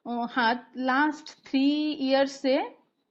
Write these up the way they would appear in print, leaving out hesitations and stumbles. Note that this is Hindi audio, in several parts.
हाथ लास्ट 3 ईयर से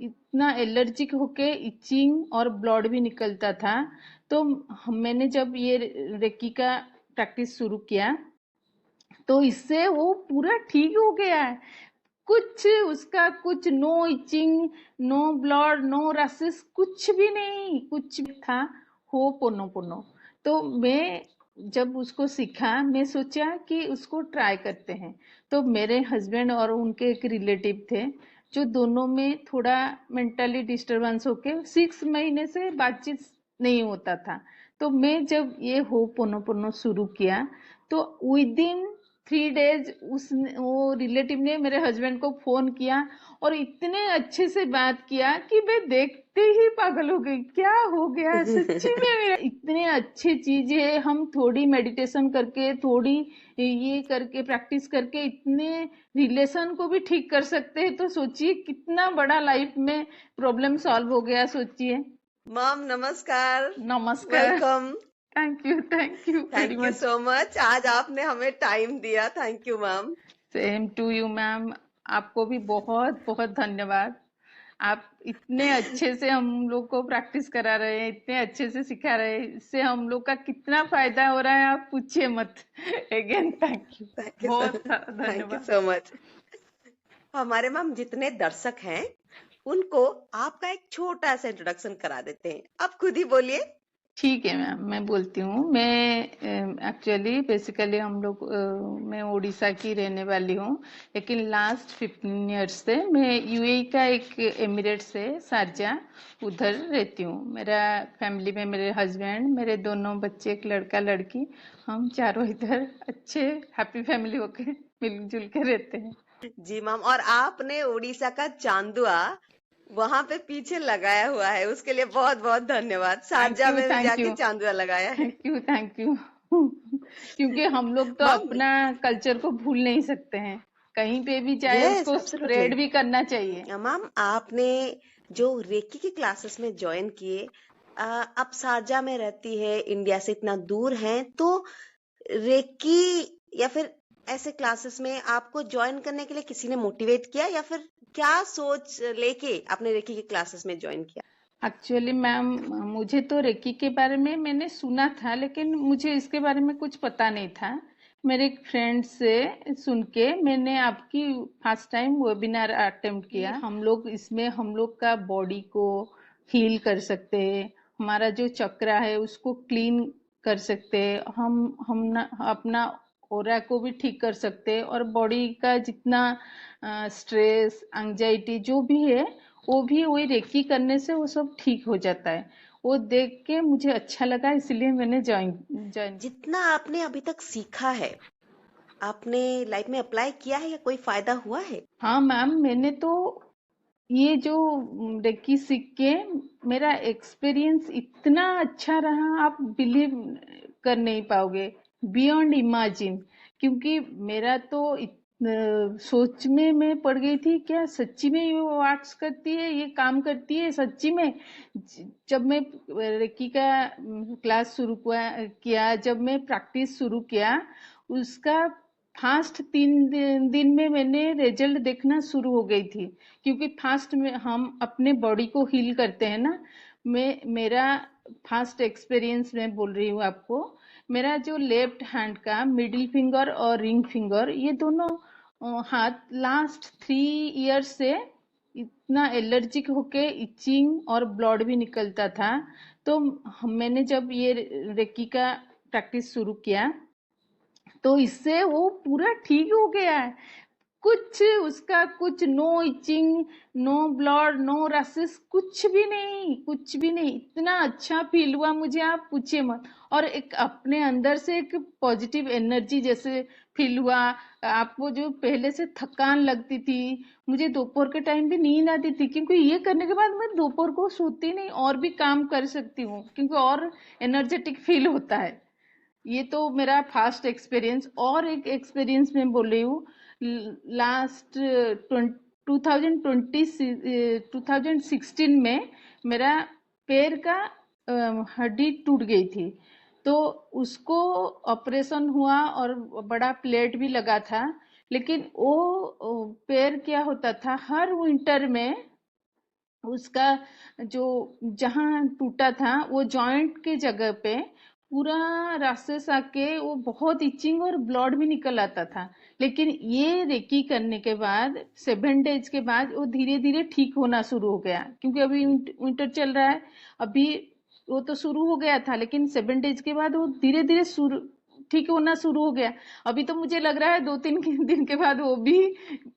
इतना एलर्जिक होके इचिंग और ब्लड भी निकलता था। तो मैंने जब ये रेकी का प्रैक्टिस शुरू किया तो इससे वो पूरा ठीक हो गया है। कुछ उसका कुछ no itching, no blood, no rashes, कुछ भी नहीं, कुछ भी था। हो पोनो पोनो। तो मैं जब उसको सीखा मैं सोचा कि उसको ट्राई करते हैं। तो मेरे हस्बैंड और उनके एक रिलेटिव थे जो दोनों में थोड़ा मेंटली डिस्टरबेंस होके 6 महीने से बातचीत नहीं होता था। तो मैं जब ये हो पोनो पोनो शुरू किया तो विद इन 3 डेज उस वो रिलेटिव ने मेरे हस्बैंड को फोन किया और इतने अच्छे से बात किया कि मैं देखते ही पागल हो गई। क्या हो गया सच्ची में मेरा इतने अच्छी चीज है। हम थोड़ी मेडिटेशन करके थोड़ी ये करके प्रैक्टिस करके इतने रिलेशन को भी ठीक कर सकते हैं। तो सोचिए कितना बड़ा लाइफ में प्रॉब्लम सॉल्व हो गया। सोचिए। मैम नमस्कार, नमस्कार। Welcome. Thank you very thank you much. So much, आज आपने हमें टाइम दिया, thank you ma'am. Same to you ma'am. आपको भी बहुत बहुत धन्यवाद। आप इतने अच्छे से हम लोग को प्रैक्टिस करा रहे हैं, इतने अच्छे से सिखा रहे हैं। इससे हम लोग का कितना फायदा हो रहा है आप पूछिए मत। Again thank you. Thank you बहुत थैंक यू धन्यवाद। So much. हमारे मैम जितने दर्शक हैं उनको आपका एक छोटा सा इंट्रोडक्शन करा देते हैं, आप खुद ही बोलिए। ठीक है मैम, मैं बोलती हूँ। मैं एक्चुअली बेसिकली मैं उड़ीसा की रहने वाली हूँ। लेकिन लास्ट 15 ईयर्स से मैं यूएई का एक एमिरेट से शारजा उधर रहती हूँ। मेरा फैमिली में मेरे हस्बैंड, मेरे दोनों बच्चे, एक लड़का लड़की, हम चारों इधर अच्छे हैप्पी फैमिली होके मिलजुल के रहते हैं। जी मैम, और आपने उड़ीसा का चांदुआ वहां पे पीछे लगाया हुआ है, उसके लिए बहुत बहुत धन्यवाद। थैंक शारजा यू में भी थैंक जाके यू चांदुआ लगाया है। थैंक यू क्योंकि हम लोग तो मैम, अपना कल्चर को भूल नहीं सकते हैं। कहीं पे भी जाए यस उसको एब्सोल्युटली। स्प्रेड भी करना चाहिए। मैम आपने जो रेकी की क्लासेस में ज्वाइन किए, आप शारजा में रहती है, इंडिया से इतना दूर हैं, तो रेकी या फिर ऐसे क्लासेस में आपको ज्वाइन करने के लिए किसी ने मोटिवेट किया, या फिर क्या सोच लेके आपने रेकी की क्लासेस में ज्वाइन किया? एक्चुअली मैम, मुझे तो रेकी के बारे में मैंने सुना था लेकिन मुझे इसके बारे में कुछ पता नहीं था। मेरे एक फ्रेंड से सुन के मैंने आपकी फर्स्ट टाइम वेबिनार अटेम्प्ट किया। हम लोग का बॉडी को हील कर सकते हैं, हमारा जो चक्रा है उसको क्लीन कर सकते हैं, अपना ओरा को भी ठीक कर सकते हैं और बॉडी का जितना स्ट्रेस एंजाइटी जो भी है वो भी वही रेकी करने से वो सब ठीक हो जाता है। वो देख के मुझे अच्छा लगा इसलिए मैंने ज्वाइन। जितना आपने अभी तक सीखा है, आपने लाइफ में अप्लाई किया है या कोई फायदा हुआ है? हाँ मैम, मैंने तो ये जो रेकी सीख के मेरा एक्सपीरियंस इतना अच्छा रहा, आप बिलीव कर नहीं पाओगे, बियॉन्ड इमेजिन। क्योंकि मेरा तो सोच में मैं पड़ गई थी, क्या सच्ची में ये वर्क्स करती है, ये काम करती है सच्ची में। जब मैं रेकी का क्लास किया, जब मैं प्रैक्टिस शुरू किया, उसका फास्ट 3 दिन में मैंने रिजल्ट देखना शुरू हो गई थी। क्योंकि फास्ट में हम अपने बॉडी को हील करते हैं ना। मेरा फास्ट एक्सपीरियंस मैं बोल रही हूँ आपको। मेरा जो लेफ्ट हैंड का मिडिल फिंगर और रिंग फिंगर, ये दोनों हाथ लास्ट 3 ईयर्स से इतना एलर्जिक होके इचिंग और ब्लड भी निकलता था। तो मैंने जब ये रेकी का प्रैक्टिस शुरू किया तो इससे वो पूरा ठीक हो गया है। कुछ उसका कुछ no itching, no blood, no rashes, कुछ भी नहीं, कुछ भी नहीं। इतना अच्छा फील हुआ मुझे, आप पूछिए मत। और एक अपने अंदर से एक पॉजिटिव एनर्जी जैसे फील हुआ। आपको जो पहले से थकान लगती थी, मुझे दोपहर के टाइम भी नींद आती थी, क्योंकि ये करने के बाद मैं दोपहर को सोती नहीं और भी काम कर सकती हूँ, क्योंकि और एनर्जेटिक फील होता है। ये तो मेरा फास्ट एक्सपीरियंस। और एक एक्सपीरियंस मैं बोल रही हूँ। लास्ट 2016 में मेरा पैर का हड्डी टूट गई थी। तो उसको ऑपरेशन हुआ और बड़ा प्लेट भी लगा था। लेकिन वो पैर क्या होता था, हर विंटर में उसका जो जहां टूटा था वो जॉइंट के जगह पे पूरा राक्षस आके वो बहुत इचिंग और ब्लड भी निकल आता था। लेकिन ये रेकी करने के बाद 7 डेज के बाद वो धीरे धीरे ठीक होना शुरू हो गया, क्योंकि अभी विंटर चल रहा है। अभी वो तो शुरू हो गया था, लेकिन 7 डेज के बाद वो धीरे धीरे ठीक होना शुरू हो गया। अभी तो मुझे लग रहा है 2-3 दिन के बाद वो भी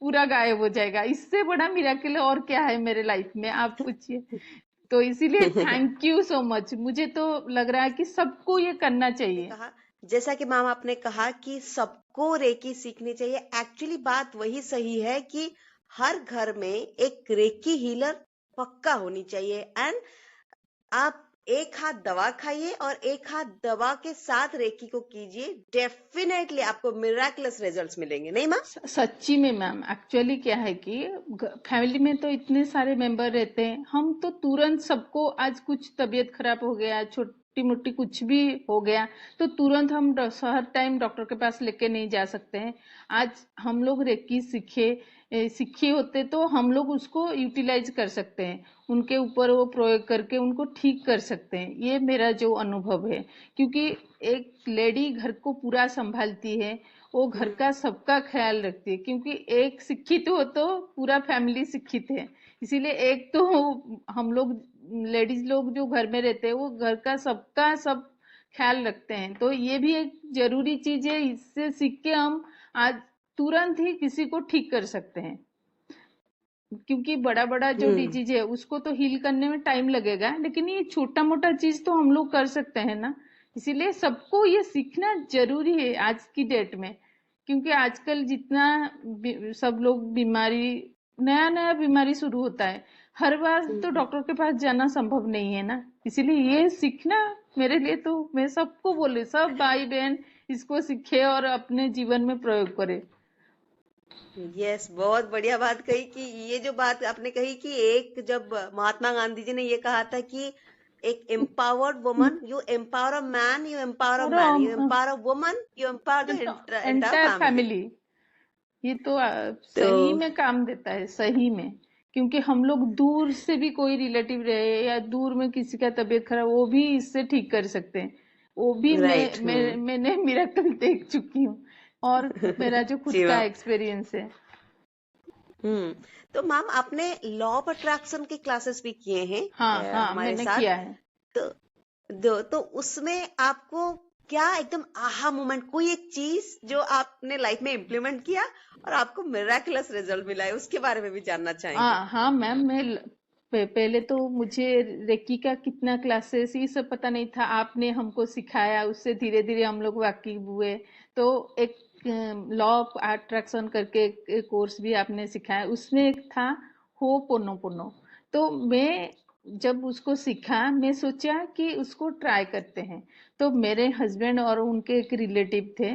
पूरा गायब हो जाएगा। इससे बड़ा मिराकिल और क्या है मेरे लाइफ में, आप पूछिए। तो इसीलिए थैंक यू सो मच। मुझे तो लग रहा है कि सबको ये करना आपने चाहिए। कहा, जैसा कि मैम आपने कहा कि सबको रेकी सीखनी चाहिए। एक्चुअली बात वही सही है कि हर घर में एक रेकी हीलर पक्का होनी चाहिए। एंड आप एक हाथ दवा खाइए और एक हाथ दवा के साथ रेकी को कीजिए, डेफिनेटली आपको मिराकुलस रिजल्ट्स मिलेंगे, नहीं मैम? सच्ची में मैम, एक्चुअली क्या है कि फैमिली में तो इतने सारे मेंबर रहते हैं, हम तो तुरंत सबको, आज कुछ तबीयत खराब हो गया, छोटी मोटी कुछ भी हो गया, तो तुरंत हम हर टाइम डॉक्टर के पास लेके नहीं जा सकते हैं। आज हम लोग रेकी सीखे होते तो हम लोग उसको यूटिलाइज कर सकते हैं, उनके ऊपर वो प्रयोग करके उनको ठीक कर सकते हैं। ये मेरा जो अनुभव है, क्योंकि एक लेडी घर को पूरा संभालती है, वो घर का सबका ख्याल रखती है, क्योंकि एक शिक्षित हो तो पूरा फैमिली शिक्षित है। इसीलिए एक तो हम लोग लेडीज लोग जो घर में रहते हैं वो घर का सबका सब ख्याल रखते हैं। तो ये भी एक जरूरी चीज है, इससे सीख के हम आज तुरंत ही किसी को ठीक कर सकते हैं। क्योंकि बड़ा बड़ा जो हम्म। डिजीज है उसको तो हील करने में टाइम लगेगा, लेकिन ये छोटा मोटा चीज तो हम लोग कर सकते हैं ना। इसीलिए सबको ये सीखना जरूरी है आज की डेट में। क्योंकि आजकल जितना सब लोग बीमारी, नया नया बीमारी शुरू होता है, हर बार तो हम्म। डॉक्टर के पास जाना संभव नहीं है ना। इसीलिए ये सीखना मेरे लिए, तो मैं सबको बोले, सब भाई बहन इसको सीखे और अपने जीवन में प्रयोग करे। यस, बहुत बढ़िया बात कही कि ये जो बात आपने कही कि एक जब महात्मा गांधी जी ने ये कहा था कि एक empowered woman, you empower a man, you empower a और man, you empower a woman, you empower the entire entire family. Family, ये तो तो सही में काम देता है, सही में। क्योंकि हम लोग दूर से भी कोई रिलेटिव रहे या दूर में किसी का तबीयत खराब, वो भी इससे ठीक कर सकते हैं। वो भी राइट। हम्म। मैंने मिरेकल देख चुकी हूँ, और मेरा जो खुद जी का मैम। एक्सपीरियंस है। हम्म। तो मैम आपने लॉ ऑफ अट्रैक्शन की क्लासेस भी किए हैं हाँ हाँ, हमारे मैंने साथ। किया है। तो तो उसमें आपको क्या एकदम आहा मोमेंट, कोई एक चीज जो आपने लाइफ में इम्प्लीमेंट किया और आपको मिराकुलस रिजल्ट मिला है, उसके बारे में भी जानना चाहेंगे। हाँ हाँ मैम, पहले तो मुझे रेकी का कितना क्लासेस ये सब पता नहीं था, आपने हमको सिखाया, उससे धीरे धीरे हम लोग वाकिफ हुए। तो एक लॉ ऑफ अट्रैक्शन करके एक कोर्स भी आपने सिखाया, उसमें एक था हो पोनो। तो मैं जब उसको सीखा, मैं सोचा कि उसको ट्राई करते हैं। तो मेरे हस्बैंड और उनके एक रिलेटिव थे,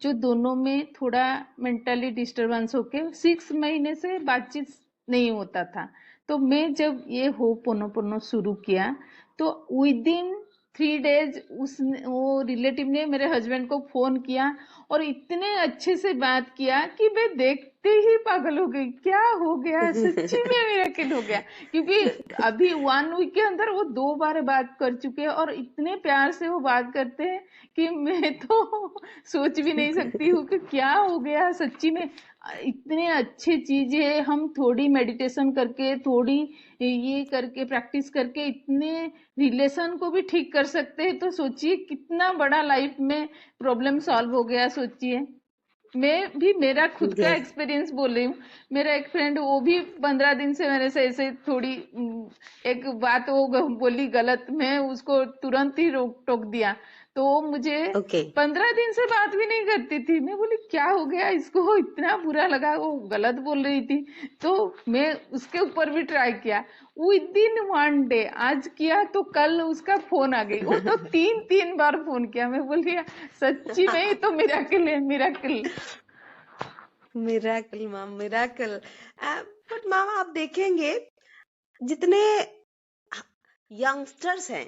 जो दोनों में थोड़ा मेंटली डिस्टरबेंस होके 6 महीने से बातचीत नहीं होता था। तो मैं जब ये हो पोनो शुरू किया, तो विद इन 3 डेज उस वो रिलेटिव ने मेरे हस्बैंड को फोन किया और इतने अच्छे से बात किया कि मैं देखते ही पागल हो गई, क्या हो गया, सच्ची में मिरेकल हो गया। क्योंकि अभी 1 वीक के अंदर वो 2 बार बात कर चुके हैं और इतने प्यार से वो बात करते हैं कि मैं तो सोच भी नहीं सकती हूँ कि क्या हो गया सच्ची में। इतने अच्छे चीजें हम थोड़ी मेडिटेशन करके, थोड़ी ये करके, प्रैक्टिस करके इतने रिलेशन को भी ठीक कर सकते हैं, तो सोचिए कितना बड़ा लाइफ में प्रॉब्लम सॉल्व हो गया, सोचिए। मैं भी मेरा खुद का यस। एक्सपीरियंस बोल रही हूँ। मेरा एक फ्रेंड, वो भी 15 दिन से मेरे से ऐसे थोड़ी एक बात वो बोली गलत, मैं उसको तुरंत ही रोक टोक दिया। तो वो मुझे ओके। 15 दिन से बात भी नहीं करती थी। मैं बोली क्या हो गया इसको, इतना बुरा लगा, वो गलत बोल रही थी। तो मैं उसके ऊपर भी ट्राई किया। विद इन 1 डे, आज किया तो कल उसका फोन आ गई। वो तो 3-3 बार फोन किया। मैं बोली सच्ची में ये तो मिराकल है, miracle. Miracle ma'am, miracle. But ma'am आप देखेंगे जितने यंगस्टर्स हैं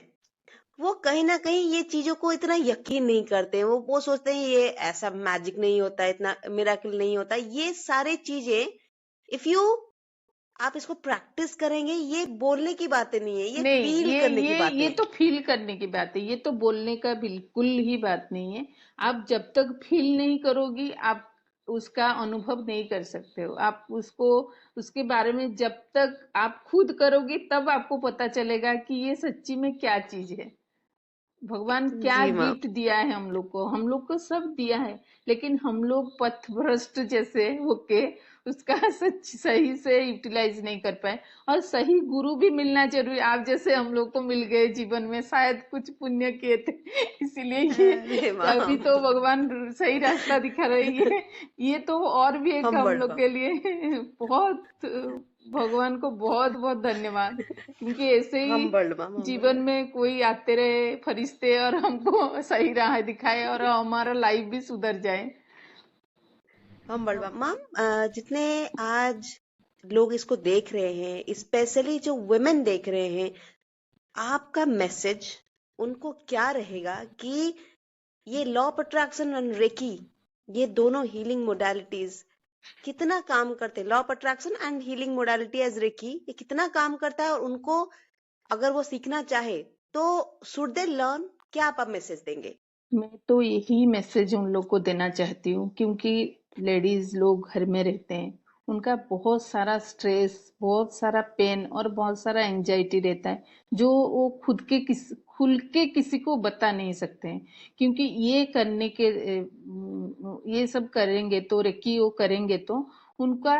वो कहीं ना कहीं ये चीजों को इतना यकीन नहीं करते हैं। वो सोचते हैं ये ऐसा मैजिक नहीं होता, इतना मिराकल नहीं होता। ये सारे चीजें इफ यू आप इसको प्रैक्टिस करेंगे, ये बोलने की बातें नहीं है, ये नहीं, फील ये करने की ये बातें ये हैं। तो फील करने की बात है, ये तो बोलने का बिल्कुल ही बात नहीं है। आप जब तक फील नहीं करोगी, आप उसका अनुभव नहीं कर सकते हो। आप उसको, उसके बारे में जब तक आप खुद करोगे, तब आपको पता चलेगा कि ये सच्ची में क्या चीज है। भगवान क्या जी मैम। गिफ्ट दिया है हम लोग को सब दिया है, लेकिन हम लोग पथभ्रष्ट जैसे होके उसका सच सही से यूटिलाइज नहीं कर पाए। और सही गुरु भी मिलना जरूरी, आप जैसे हम लोग को मिल गए जीवन में, शायद कुछ पुण्य किए थे इसीलिए ये अरे अभी मैम, तो भगवान सही रास्ता दिखा रही है। ये तो और भी एक हम हम्बल लोग मैम। के लिए बहुत, भगवान को बहुत बहुत धन्यवाद, क्योंकि ऐसे ही हम्बल मैम, हम्बल। जीवन में कोई आते रहे फरिश्ते और हमको सही राह दिखाए और हमारा लाइफ भी सुधर जाए। Humble ma'am. मैम, जितने आज लोग इसको देख रहे हैं, स्पेशली जो वुमेन देख रहे हैं, आपका मैसेज उनको क्या रहेगा कि ये law of attraction and reiki, ये दोनों हीलिंग मोडालिटीज कितना काम करते हैं? Law of attraction and healing modality as reiki, ये कितना काम करता है? और उनको अगर वो सीखना चाहे तो शुड दे लर्न? क्या आप मैसेज देंगे? मैं तो यही मैसेज उन लोग को देना चाहती हूँ, क्योंकि लेडीज लोग घर में रहते हैं, उनका बहुत सारा स्ट्रेस, बहुत सारा पेन और बहुत सारा एंजाइटी रहता है, जो वो खुल के किसी को बता नहीं सकते हैं। क्योंकि ये करने के ये सब करेंगे तो, रेकी वो करेंगे तो उनका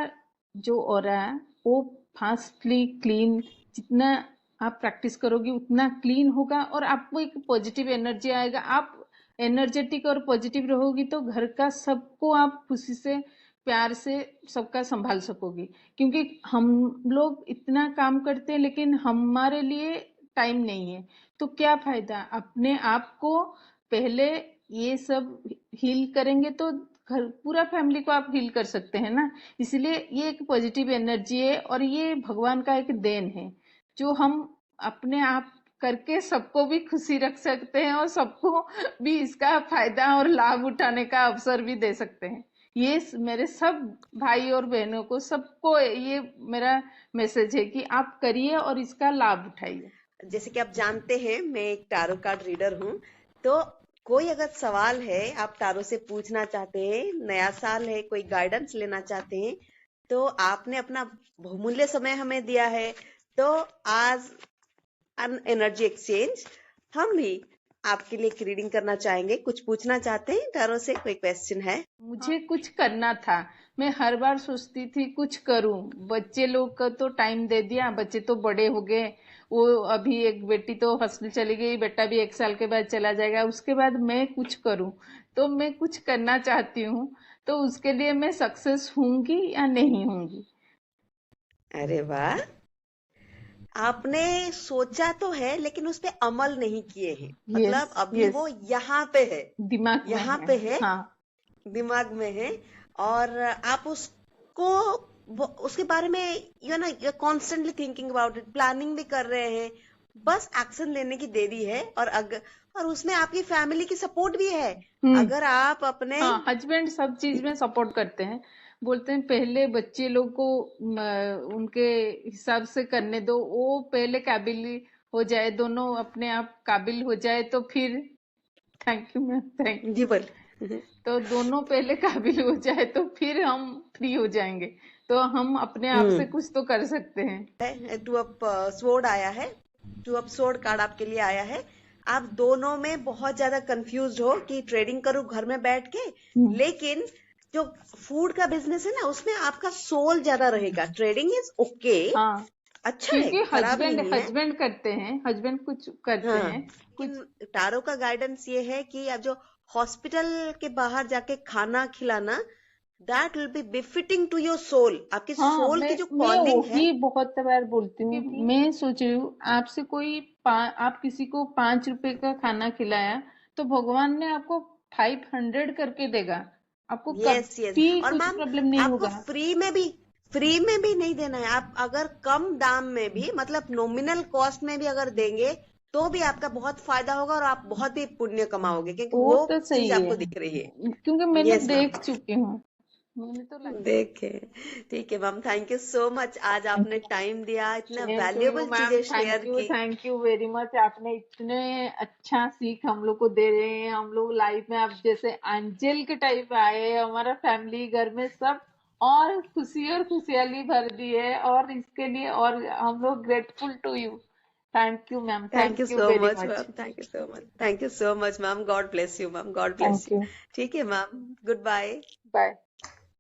जो ऑरा है वो फास्टली क्लीन, जितना आप प्रैक्टिस करोगे उतना क्लीन होगा और आपको एक पॉजिटिव एनर्जी आएगा। आप एनर्जेटिक और पॉजिटिव रहोगी तो घर का सबको आप खुशी से, प्यार से सबका संभाल सकोगी। क्योंकि हम लोग इतना काम करते हैं लेकिन हमारे लिए टाइम नहीं है, तो क्या फायदा। अपने आप को पहले ये सब हील करेंगे तो घर पूरा फैमिली को आप हील कर सकते हैं ना। इसलिए ये एक पॉजिटिव एनर्जी है और ये भगवान का एक देन है, जो हम अपने आप करके सबको भी खुशी रख सकते हैं और सबको भी इसका फायदा और लाभ उठाने का अवसर भी दे सकते हैं। ये मेरे सब भाई और बहनों को, सबको ये मेरा मैसेज है कि आप करिए और इसका लाभ उठाइए। जैसे कि आप जानते हैं, मैं एक टारो कार्ड रीडर हूँ। तो कोई अगर सवाल है, आप टारो से पूछना चाहते हैं, नया साल है, कोई गाइडेंस लेना चाहते हैं, तो आपने अपना बहुमूल्य समय हमें दिया है। तो आज अन एनर्जी एक्सचेंज, हम भी आपके लिए एक रीडिंग करना चाहेंगे। कुछ पूछना चाहते हैं टारो से? कोई क्वेश्चन है? मुझे कुछ करना था। मैं हर बार सोचती थी कुछ करूं, बच्चे लोग का तो टाइम दे दिया, बच्चे तो बड़े हो गए। वो अभी एक बेटी तो हॉस्टल चली गई, बेटा भी 1 साल के बाद चला जाएगा, उसके बाद मैं कुछ करूं। तो मैं कुछ करना चाहती हूँ, तो उसके लिए मैं सक्सेस होंगी या नहीं होंगी। अरे वाह! आपने सोचा तो है लेकिन उस पे अमल नहीं किए हैं। यस, मतलब अभी यस, वो यहाँ पे है, दिमाग में यहाँ है। पे है, हाँ। दिमाग में है। और आप उसको उसके बारे में you constantly thinking about it, planning भी कर रहे हैं। बस एक्शन लेने की देरी है। और उसमें आपकी फैमिली की सपोर्ट भी है। हम्म। अगर आप अपने हाँ, हस्बैंड सब चीज में सपोर्ट करते हैं। बोलते हैं पहले बच्चे लोग को उनके हिसाब से करने दो, वो पहले काबिल हो जाए, दोनों अपने आप काबिल हो जाए तो फिर। थैंक यू मैम, थैंक जी यू। बोल। तो दोनों पहले काबिल हो जाए तो फिर हम फ्री हो जाएंगे, तो हम अपने आप से कुछ तो कर सकते हैं। टू अप स्वॉर्ड आया है। टू अप स्वॉर्ड कार्ड आपके लिए आया है। आप दोनों में बहुत ज्यादा कंफ्यूज हो कि ट्रेडिंग करूं घर में बैठ के, हम्म। लेकिन जो फूड का बिजनेस है ना, उसमें आपका सोल ज्यादा रहेगा। ट्रेडिंग इज ओके, हाँ, अच्छा है, क्योंकि खराब हस्बैंड नहीं है। हस्बैंड करते हैं, हस्बैंड कुछ करते हाँ, हैं कुछ। लेकिन टारो का गाइडेंस ये है कि आप जो हॉस्पिटल के बाहर जाके खाना खिलाना, that will be befitting to your soul. आपकी हाँ, सोल मैं की जो मैं कॉलिंग है। वही बहुत बार बोलती हूँ। मैं सोच रही हूँ आपसे कोई आप किसी को 5 रुपए का खाना खिलाया, तो भगवान ने आपको 500 करके देगा। आपको यस, यस। कभी और कुछ मैम, प्रॉब्लम नहीं आपको होगा। फ्री में भी नहीं देना है। आप अगर कम दाम में भी, मतलब नॉमिनल कॉस्ट में भी अगर देंगे, तो भी आपका बहुत फायदा होगा और आप बहुत भी पुण्य कमाओगे, क्योंकि वो वो तो चीज सही है, आपको दिख रही है। क्योंकि मैंने यस मैम। देख चुकी हूँ। मैंने तो लाइफ में देखे। ठीक है ma'am, thank you so much, आज थैंक आपने यू। टाइम दिया, इतना same to you valuable ma'am, चीजें शेयर की। Thank you very much. आपने इतने अच्छा सीख हम लोग को दे रहे हैं। हम लोग लाइफ में आप जैसे एंजल के टाइप आए हैं, हमारा फैमिली घर में सब और खुशी और खुशहाली भर दी है, और इसके लिए और हम लोग grateful to you. Thank you ma'am, thank you thank you so very much much. Ma'am, thank you so much, thank you so much ma'am, God bless you ma'am, God bless thank you. You. ठीक है मैम, गुड बाय। बाय।